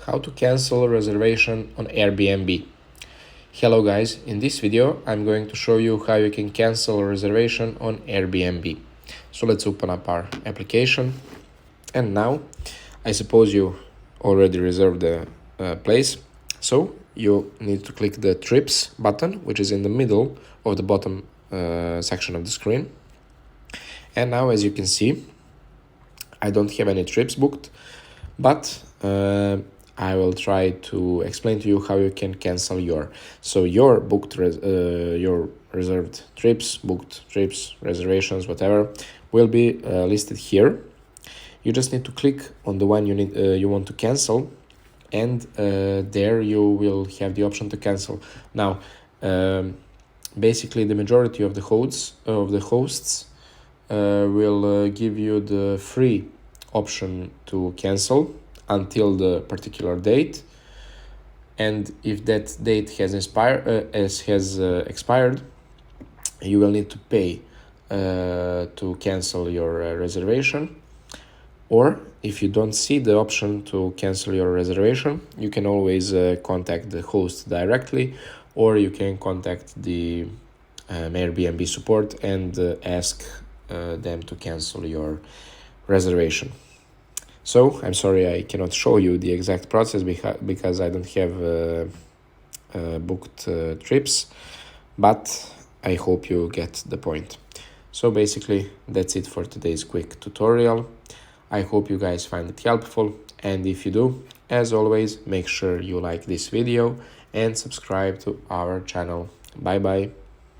How to cancel a reservation on Airbnb. Hello guys, in this video I'm going to show you how you can cancel a reservation on Airbnb. So let's open up our application, and now I suppose you already reserved the place, so you need to click the trips button, which is in the middle of the bottom section of the screen. And now, as you can see, I don't have any trips booked, but I will try to explain to you how you can cancel your your reserved trips, booked trips, reservations, whatever, will be listed here. You just need to click on the one you want to cancel, and there you will have the option to cancel. Now, basically, the majority of the hosts will give you the free option to cancel until the particular date, and if that date has expired, you will need to pay to cancel your reservation. Or if you don't see the option to cancel your reservation, you can always contact the host directly, or you can contact the Airbnb support and ask them to cancel your reservation. So I'm sorry I cannot show you the exact process because I don't have booked trips, but I hope you get the point. So basically that's it for today's quick tutorial. I hope you guys find it helpful, and if you do, as always, make sure you like this video and subscribe to our channel. Bye bye.